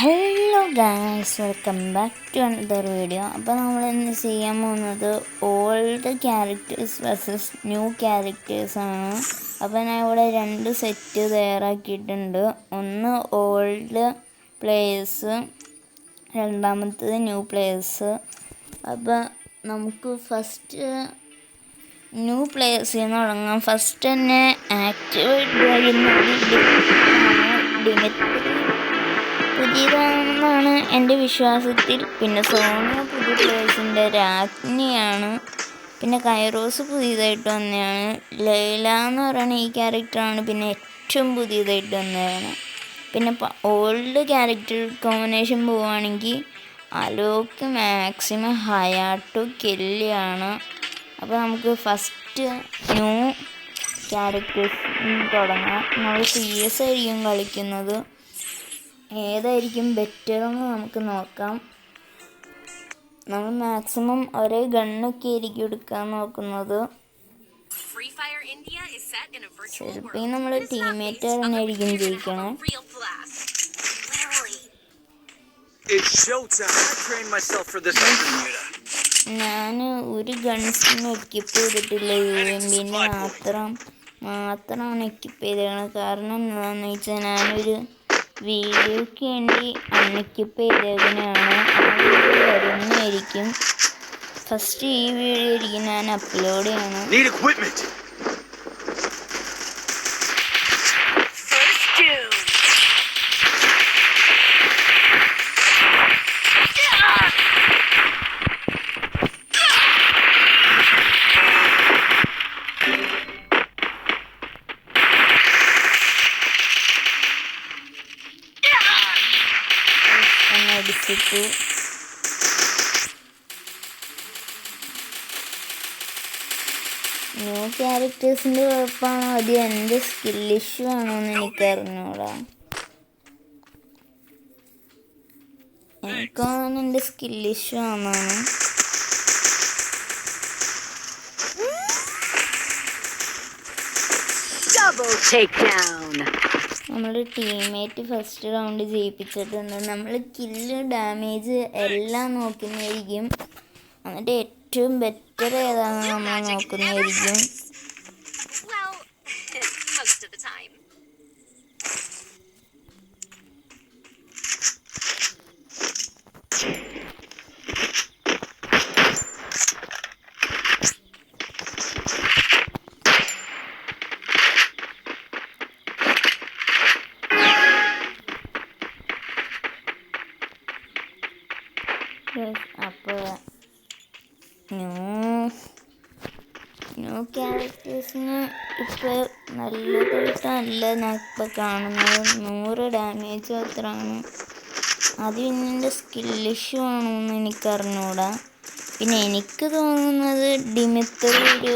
Hello guys, welcome back to another video. അപ്പോൾ നമ്മൾ ഇന്ന് ചെയ്യാൻ പോകുന്നത് ഓൾഡ് ക്യാരക്ടേഴ്സ് വേഴ്സസ് ന്യൂ ക്യാരക്ടേഴ്സാണ്. അപ്പോൾ ഞാൻ ഇവിടെ രണ്ട് സെറ്റ് തയ്യാറാക്കിയിട്ടുണ്ട്. ഒന്ന് ഓൾഡ് പ്ലേയേഴ്സ്, രണ്ടാമത്തത് ന്യൂ പ്ലേയേഴ്സ്. അപ്പോൾ നമുക്ക് ഫസ്റ്റ് ന്യൂ പ്ലേയേഴ്സിൽ നിന്ന് തുടങ്ങാം. ഫസ്റ്റ് തന്നെ ആക്ടിവേറ്റ് ചെയ്യുന്നത് ഡിമിത്രി പുതിയതാണെന്നാണ് എൻ്റെ വിശ്വാസത്തിൽ. പിന്നെ സോണിയ പുതിയ പ്ലേയേഴ്സിൻ്റെ രാജ്ഞിയാണ്. പിന്നെ കൈറോസ് പുതിയതായിട്ട് വന്നതാണ്. ലൈല എന്ന് പറയുന്ന ഈ ക്യാരക്ടറാണ് പിന്നെ ഏറ്റവും പുതിയതായിട്ട് വന്നതാണ്. പിന്നെ ഓൾഡ് ക്യാരക്ടർ കോമ്പിനേഷൻ പോവുകയാണെങ്കിൽ അലോക്ക്, മാക്സിമം, ഹയാട്ടോ, കെല്ലിയാണ്. അപ്പോൾ നമുക്ക് ഫസ്റ്റ് ന്യൂ ക്യാരക്ടേഴ്സ് തുടങ്ങാം. നമ്മൾ CS ആയിരിക്കും കളിക്കുന്നത്. ഏതായിരിക്കും ബെറ്റർ എന്ന് നമുക്ക് നോക്കാം. നമ്മൾ മാക്സിമം ഒരേ ഗണ്ണൊക്കെ ആയിരിക്കും എടുക്കാൻ നോക്കുന്നത്. ചിലപ്പോൾ നമ്മൾ ടീംമേറ്റ് തന്നെ ആയിരിക്കും ജയിക്കണം. ഞാൻ ഒരു ഗൺസിനും എക്വിപ്പ് ചെയ്തിട്ടില്ല. UMPൻ്റെ മാത്രമാണ് എക്വിപ്പ് ചെയ്തത്. കാരണം എന്താണെന്ന് വെച്ചാൽ ഞാനൊരു വീഡിയോയ്ക്ക് വേണ്ടി അൺഎക്വിപ്പ് ചെയ്തതിനാണ്. വരുന്നതായിരിക്കും. ഫസ്റ്റ് ഈ വീഡിയോ ആയിരിക്കും ഞാൻ അപ്ലോഡ് ചെയ്യണം. അടിച്ചിട്ട് ന്യൂ ക്യാരക്ടേഴ്സിൻ്റെ കുഴപ്പമാണോ അത് എൻ്റെ സ്കിൽ ഇഷ്യൂ ആണോ എന്ന് എനിക്കറിഞ്ഞൂടാ. എനിക്കാണ് എൻ്റെ സ്കിൽ ഇഷ്യൂ ആണെന്നാണ്. നമ്മൾ ടീംമേറ്റ് ഫസ്റ്റ് റൗണ്ട് ജയിപ്പിച്ചിട്ടുണ്ട്. നമ്മൾ കില്ല്, ഡാമേജ് എല്ലാം നോക്കുന്നതായിരിക്കും. എന്നിട്ട് ഏറ്റവും ബെറ്റർ ഏതാണെന്ന് നമ്മൾ നോക്കുന്നതായിരിക്കും. അപ്പോൾ ന്യൂ ക്യാരക്ടേഴ്സിന് ഇപ്പോൾ നല്ലതായിട്ടല്ല ഞാൻ ഇപ്പോൾ കാണുന്നത്. 100 ഡാമേജ് മാത്രമാണ്. അത് പിന്നെ എൻ്റെ സ്കിൽ ഇഷ്യൂ ആണോ എന്ന് എനിക്കറിഞ്ഞൂടാ. പിന്നെ എനിക്ക് തോന്നുന്നത് ഡിമിത്രി ഒരു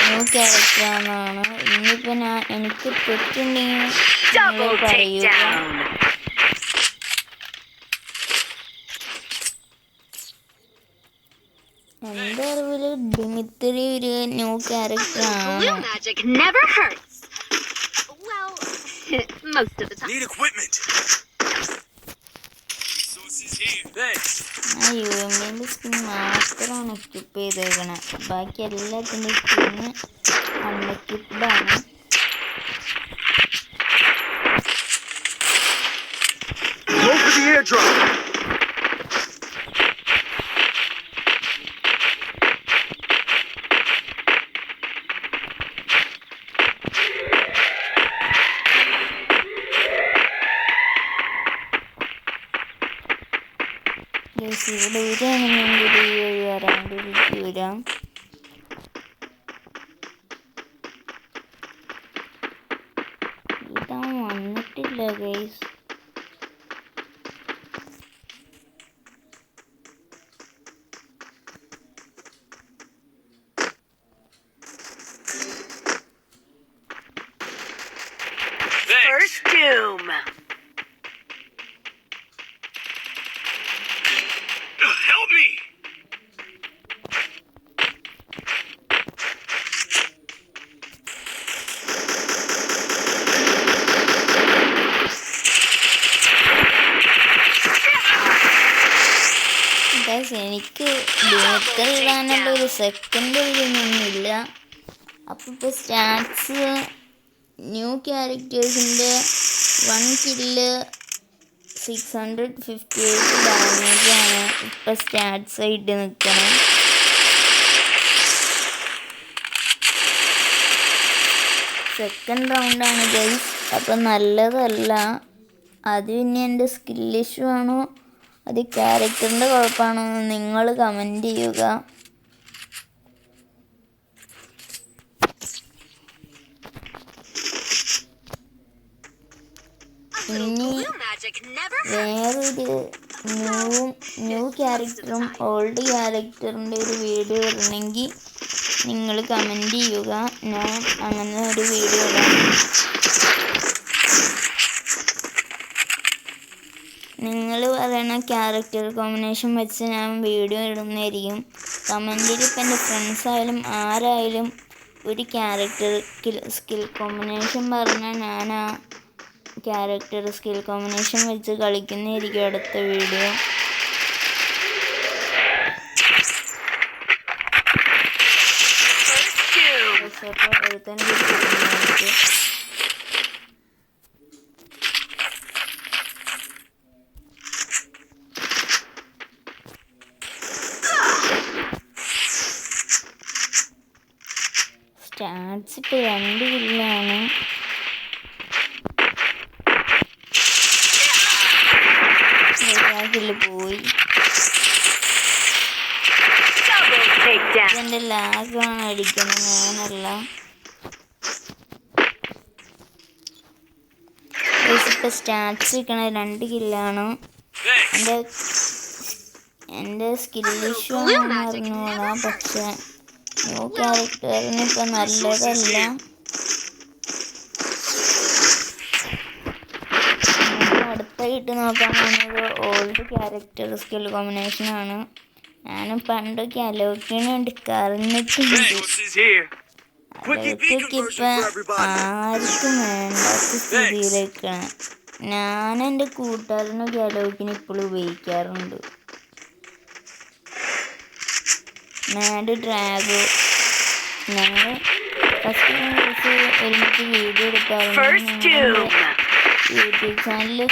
ന്യൂ ക്യാരക്ടറാണെന്നാണ്. ഇനിയിപ്പോൾ എനിക്ക് തെറ്റുണ്ടെങ്കിൽ പറയുക. എൻ്റെ അറിവിൽ ഡിമിത്രി ഒരു ന്യൂ ക്യാരക്ടറാണ്. ഞാൻ UMPൻ്റെ സ്കിൻ മാത്രമാണ് എക്വിപ്പ് ചെയ്തേക്കണേ. ബാക്കി എല്ലാത്തിൻ്റെ സ്കിന്ന് അൺഎക്വിപ്ഡാണ്. ഇവിടെ വരാണെന്നുണ്ടെങ്കിൽ വരാം. ഇതാ വന്നിട്ടില്ല ഗൈസ്. Help me! എനിക്ക് ഡിമിത്രി ഇടാനുള്ള ഒരു സെക്കൻഡ് ഒഴിഞ്ഞൊന്നുമില്ല. അപ്പോൾ ഇപ്പോൾ സ്റ്റാറ്റ്സ് ന്യൂ ക്യാരക്ടേഴ്സിൻ്റെ 1 കില്ല് 658 ഡാമേജാണ് ഇപ്പോൾ സ്റ്റാറ്റ്സ് ആയിട്ട് നിൽക്കണം. സെക്കൻഡ് റൗണ്ടാണ് ഗൈസ്. അപ്പം നല്ലതല്ല. അത് പിന്നെ എൻ്റെ സ്കിൽ ഇഷ്യൂ ആണോ അത് ക്യാരക്ടറിൻ്റെ കുഴപ്പമാണോ എന്ന് നിങ്ങൾ കമൻറ്റ് ചെയ്യുക. ഇനി വേറൊരു ന്യൂ ക്യാരക്ടറും ഓൾഡ് ക്യാരക്ടറിൻ്റെ ഒരു വീഡിയോ ഇടണമെങ്കിൽ നിങ്ങൾ കമൻറ്റ് ചെയ്യുക. ഞാൻ അങ്ങനെ ഒരു വീഡിയോ ഇടാം. നിങ്ങൾ പറയുന്ന ക്യാരക്ടർ കോമ്പിനേഷൻ വെച്ച് ഞാൻ വീഡിയോ ഇടുന്നതായിരിക്കും. കമൻറ്റിൽ ഇപ്പം എൻ്റെ ഫ്രണ്ട്സായാലും ആരായാലും ഒരു ക്യാരക്ടർ സ്കിൽ കോമ്പിനേഷൻ പറഞ്ഞാൽ ഞാൻ ആ ക്യാരക്ടർ സ്കിൽ കോമ്പിനേഷൻ വെച്ച് കളിക്കുന്നതായിരിക്കും അടുത്ത വീഡിയോ. സ്റ്റാറ്റ്സ് ഇപ്പോൾ 2 കില്ലാണ്. കില്ല് പോയി. എൻ്റെ ലാഗാണ് അടിക്കുന്നത്, ഞാനല്ല. ഇപ്പോൾ സ്റ്റാറ്റ്സ് നിൽക്കണ 2 കില്ലാണ്. എൻ്റെ സ്കിൽ ഇഷ്യൂ ആണെന്ന് അറിഞ്ഞോളാം. പക്ഷേ ന്യൂ ക്യാരക്ടറിന് ഇപ്പം നല്ലതല്ല. അടുത്തായിട്ട് നോക്കാൻ പോകുന്നത് ഓൾഡ് ക്യാരക്ടർ സ്കിൽ കോമ്പിനേഷനാണ്. ഞാനും പണ്ടൊക്കെ അലോക്കിന് എടുക്കാറുന്നിട്ടുണ്ട്. അലോക്കൊക്കെ ഇപ്പം ആർക്കും വേണ്ടാത്ത സ്ഥിതിയിലേക്കാണ്. ഞാൻ എൻ്റെ കൂട്ടുകാരനൊക്കെ അലോക്കിന് ഇപ്പോഴും ഉപയോഗിക്കാറുണ്ട്. മാഡ് ഡ്രാഗോ ഞങ്ങൾ ഫസ്റ്റ് ഒരുമിച്ച് വീഡിയോ എടുക്കാറുണ്ട്. യൂട്യൂബ് ചാനലിൽ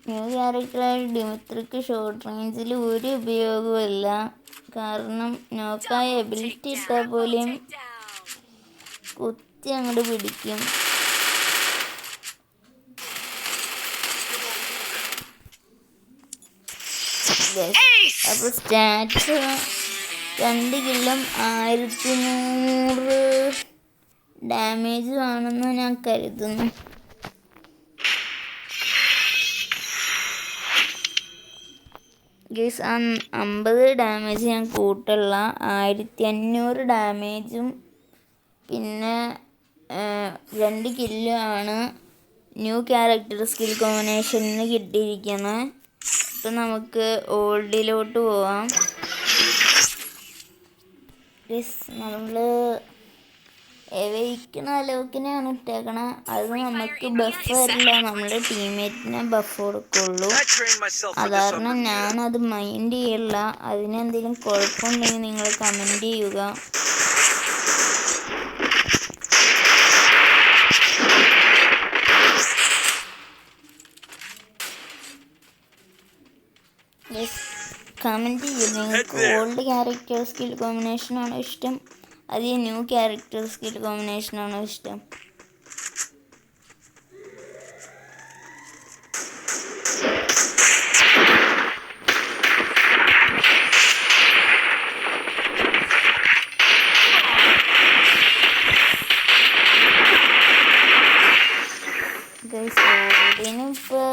ന്യൂ ക്യാരക്ടറായ ഡിമിത്രിക്ക് ഷോർട്ട് റേഞ്ചിൽ ഒരു ഉപയോഗമില്ല. കാരണം നോക്കായ എബിലിറ്റി ഇട്ടാൽ പോലും കുത്തി അങ്ങോട്ട് പിടിക്കും. അപ്പോൾ സ്റ്റാറ്റ്സ് 2 കില്ലും 1100 ഡാമേജും ആണെന്ന് ഞാൻ കരുതുന്നു. ഗൈസ് 50 ഡാമേജ് ഞാൻ കൂട്ടുള്ള 1500 ഡാമേജും പിന്നെ 2 കില്ലും ആണ് ന്യൂ ക്യാരക്ടർ സ്കിൽ കോമ്പിനേഷനിൽ കിട്ടിയിരിക്കുന്നത്. ഇപ്പം നമുക്ക് ഓൾഡിലോട്ട് പോവാം. നമ്മൾ എവയ്ക്കുന്ന അലോക്കിനെയാണ് ഇട്ടേക്കണത്. അത് നമുക്ക് ബഫ് വരില്ല, നമ്മുടെ ടീംമേറ്റിനെ ബഫ് കൊടുക്കുള്ളൂ. അതാരണം ഞാനത് മൈൻഡ് ചെയ്യില്ല. അതിനെന്തെങ്കിലും കുഴപ്പമുണ്ടെങ്കിൽ നിങ്ങൾ കമൻറ്റ് ചെയ്യുക. കമൻറ്റ് ചെയ്യും നിങ്ങൾക്ക് ഓൾഡ് ക്യാരക്ടർ സ്കിൽ കോമ്പിനേഷനാണോ ഇഷ്ടം അതേ ന്യൂ ക്യാരക്ടർ സ്കിൽ കോമ്പിനേഷനാണോ ഇഷ്ടം. ഓൾഡിനിപ്പോൾ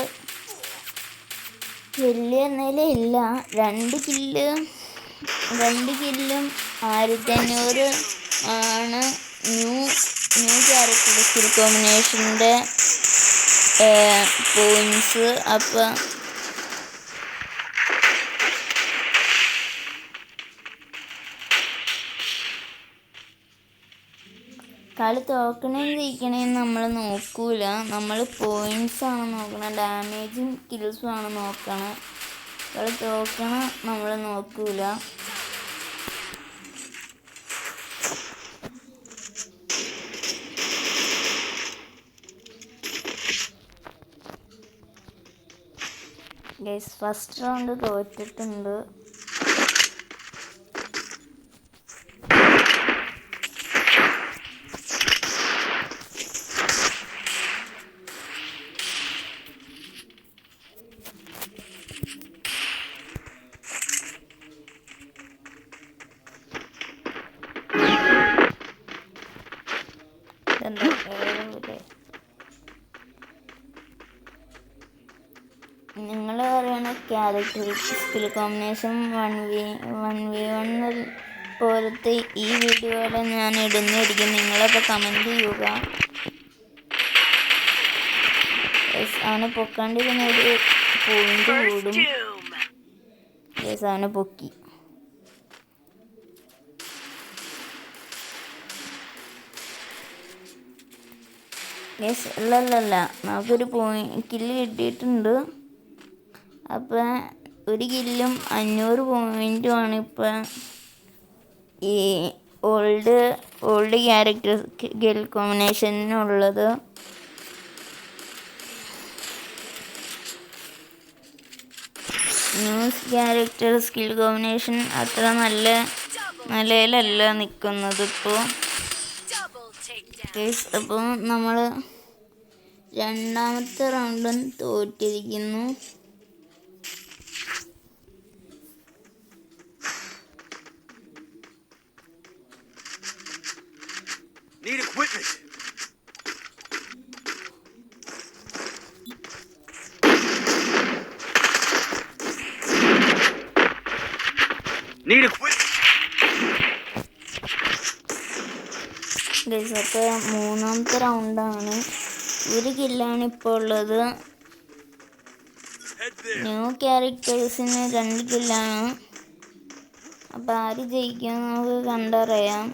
വലിയ നിലയില്ല. 2 കില്ലും 1500 ആണ് ന്യൂ ക്യാരക്ടർ സ്കിൽ കോമ്പിനേഷൻ്റെ പോയിൻറ്റ്സ്. അപ്പം കളി തോക്കണേയും ജയിക്കണേയും നമ്മൾ നോക്കൂല. നമ്മൾ പോയിൻറ്റ്സ് ആണ് നോക്കണം, ഡാമേജും കിൽസും ആണ് നോക്കണം. കളി തോക്കണ നമ്മൾ നോക്കൂല. ഗൈസ് ഫസ്റ്റ് റൗണ്ട് തോറ്റിട്ടുണ്ട്. നിങ്ങൾ പറയുന്ന ക്യാരക്ടർ സ്കിൽ കോമ്പിനേഷൻ 1v1 പോലത്തെ ഈ വീഡിയോയിൽ ഞാൻ ഇടുന്നതായിരിക്കും. നിങ്ങളപ്പോൾ കമൻറ്റ് ചെയ്യുക. അവനെ പൊക്കാണ്ടിരുന്ന ഒരു പോയിന്റ് കൂടും. അവനെ പൊക്കി. അല്ലല്ല, നമുക്കൊരു കില്ല് കിട്ടിയിട്ടുണ്ട്. അപ്പം ഒരു കില്ലും 500 പോയിൻറ്റുമാണ് ഇപ്പം ഈ ഓൾഡ് ക്യാരക്ടർ സ്കിൽ കോമ്പിനേഷനുള്ളത്. ന്യൂസ് ക്യാരക്ടർ സ്കിൽ കോമ്പിനേഷൻ അത്ര നിലയിലല്ല നിൽക്കുന്നത് ഇപ്പോൾ. അപ്പോൾ നമ്മൾ രണ്ടാമത്തെ റൗണ്ടും തോറ്റിരിക്കുന്നു. Need equipment. Need equipment. അപ്പോൾ മൂന്നാമത്തെ റൗണ്ടാണ്. ഒരു കില്ലാണ് ഇപ്പോൾ ഉള്ളത്. ന്യൂ ക്യാരക്ടേഴ്സിന് 2 കില്ലാണ്. അപ്പോൾ ആര് ജയിക്കുമെന്ന് നമുക്ക് കണ്ടറിയാം.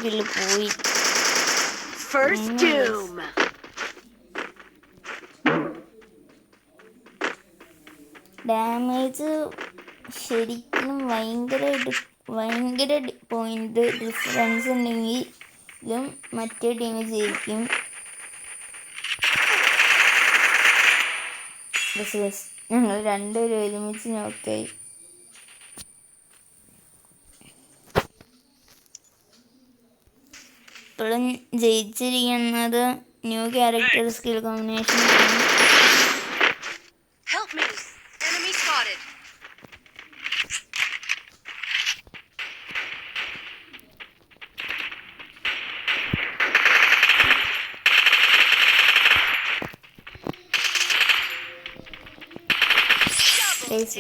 കില്ല് പോയി. ഡാമേജ് ശരിക്കും ഭയങ്കര പോയിന്റ് ഡിഫറൻസ് ഉണ്ടെങ്കിലും മറ്റേ ടീം ജയിക്കും. ഞങ്ങൾ രണ്ടുപേരും ഒരുമിച്ച് നോക്കായി. ഇപ്പോഴും ജയിച്ചിരിക്കുന്നത് ന്യൂ ക്യാരക്ടർ സ്കിൽ കോമ്പിനേഷൻ ആണ്.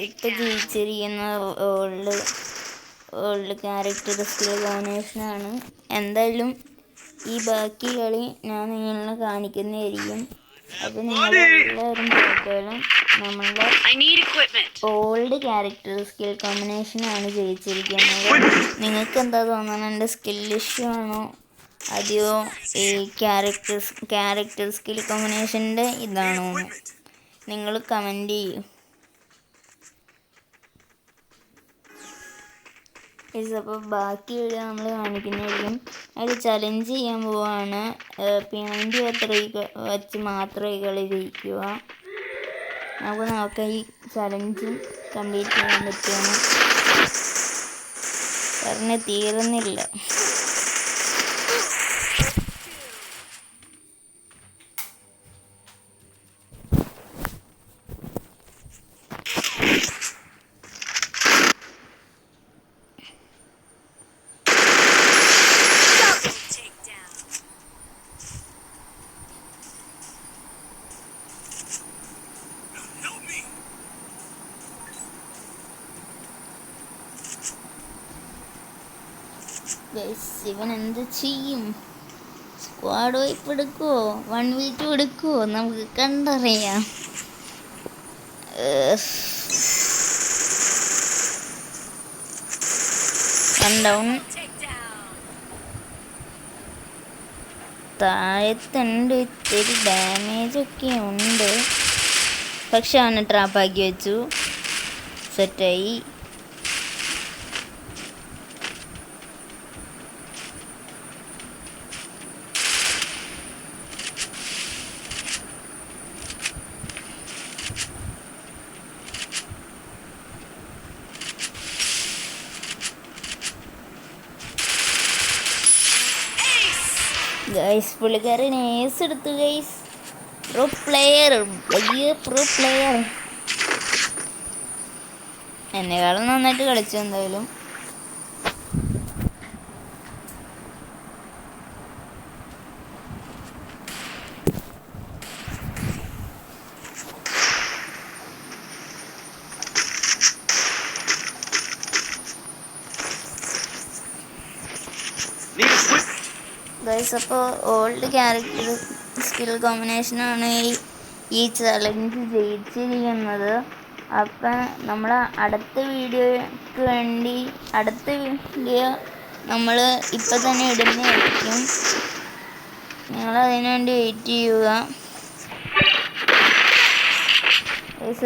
ഇപ്പം ജയിച്ചിരിക്കുന്ന ഓൾഡ് ക്യാരക്ടർ സ്കിൽ കോമ്പിനേഷനാണ്. എന്തായാലും ഈ ബാക്കി കളി ഞാൻ നിങ്ങളെ കാണിക്കുന്നതായിരിക്കും. അപ്പം നിങ്ങളെല്ലാവരും പോയാലും നമ്മളുടെ ഓൾഡ് ക്യാരക്ടർ സ്കിൽ കോമ്പിനേഷനാണ് ജയിച്ചിരിക്കുന്നത്. നിങ്ങൾക്ക് എന്താ തോന്നുന്നത്? എൻ്റെ സ്കിൽ ഇഷ്യൂ ആണോ അതെയോ ഈ ക്യാരക്ടർ സ്കിൽ കോമ്പിനേഷൻ്റെ ഇതാണോ? നിങ്ങൾ കമൻറ്റ് ചെയ്യൂ. അപ്പോൾ ബാക്കി വീഡിയോ നമ്മൾ കാണിക്കുന്നതായിരിക്കും. അതിൽ ചലഞ്ച് ചെയ്യാൻ പോവാണ്. പിണണ്ടി വെച്ച് മാത്രമേ കളി ജയിക്കുക. നമുക്ക് നോക്കാം ഈ ചലഞ്ച് കംപ്ലീറ്റ് ചെയ്യാൻ പറ്റുമെന്ന്. പറഞ്ഞ് തീരുന്നില്ല. ഇവൻ എന്ത് ചെയ്യും? സ്ക്വാഡ് വൈപ്പ് എടുക്കുമോ 1v2 എടുക്കുമോ? നമുക്ക് കണ്ടറിയാം. One down. താഴത്തുണ്ട്, ഇത്തിരി ഡാമേജ് ഒക്കെ ഉണ്ട്. പക്ഷെ അവനെ ട്രാപ്പാക്കി വെച്ചു. സെറ്റായി. ഗൈസ് പുള്ളിക്കാരൻ ഏസ് എടുത്തു ഗൈസ്. പ്രോ പ്ലെയർ, വലിയ പ്രോ പ്ലെയർ. എന്നെക്കാളും നന്നായിട്ട് കളിച്ചു എന്തായാലും. ഗൈസ് അപ്പോൾ ഓൾഡ് ക്യാരക്ടർ സ്കിൽ കോമ്പിനേഷനാണ് ഈ ചലഞ്ച് ജയിച്ചിരിക്കുന്നത്. അപ്പം നമ്മൾ അടുത്ത വീഡിയോയ്ക്ക് വേണ്ടി അടുത്ത വീഡിയോ നമ്മൾ ഇപ്പം തന്നെ ഇടുന്നതായിരിക്കും. നിങ്ങളതിനു വേണ്ടി വെയിറ്റ് ചെയ്യുക.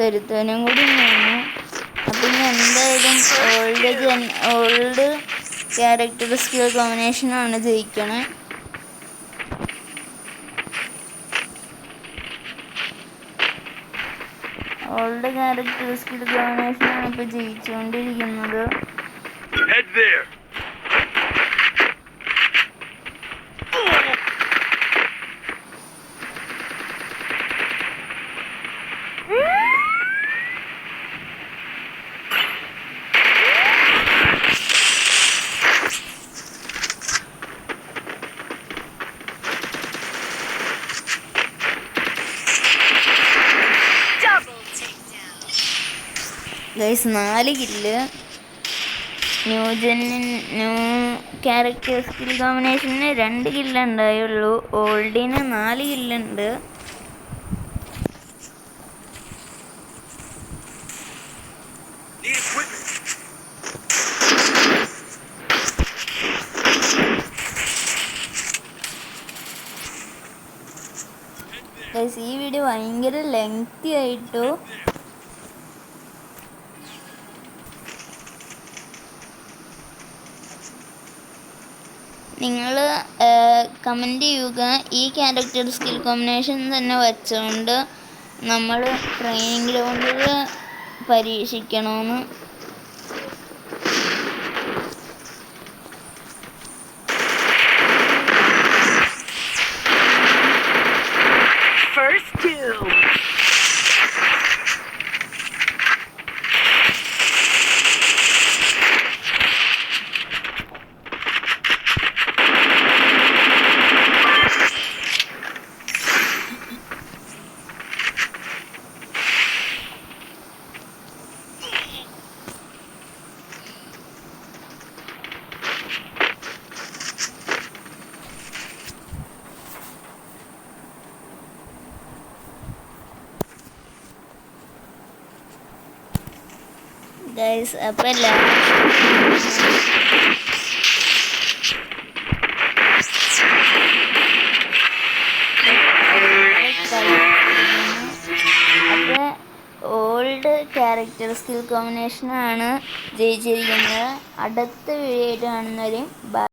ഒരുത്തനും കൂടി വേണം. അപ്പം ഇനി എന്തായാലും ഓൾഡ് ക്യാരക്ടർ സ്കിൽ കോമ്പിനേഷനാണ് ജയിക്കണേ. ഓൾഡ് ക്യാരക്ടർ സ്കിൽ കോമ്പിനേഷനാണ് ഇപ്പോൾ ജയിച്ചുകൊണ്ടിരിക്കുന്നത്. Guys 4 kill. New character skill കോമ്പിനേഷന് 2 കില്ല് ഉണ്ടായുള്ളൂ. ഓൾഡിന് 4 കില്ലുണ്ട്. ഗൈസ് ഈ വീഡിയോ ഭയങ്കര ലെങ്തി ആയിട്ടു. നിങ്ങൾ കമൻറ്റ് ചെയ്യുക ഈ ക്യാരക്ടർ സ്കിൽ കോമ്പിനേഷൻ തന്നെ വെച്ചുകൊണ്ട് നമ്മൾ ട്രെയിനിങ് ഗ്രൗണ്ടിൽ പരീക്ഷിക്കണമെന്ന്. First kill. ഗൈസ് അപ്പം ഓൾഡ് ക്യാരക്ടർ സ്കിൽ കോമ്പിനേഷനാണ് ജയിച്ചിരിക്കുന്നത്. അടുത്ത വീഡിയോ ആയിട്ട് കാണുന്നവരെയും ബൈ.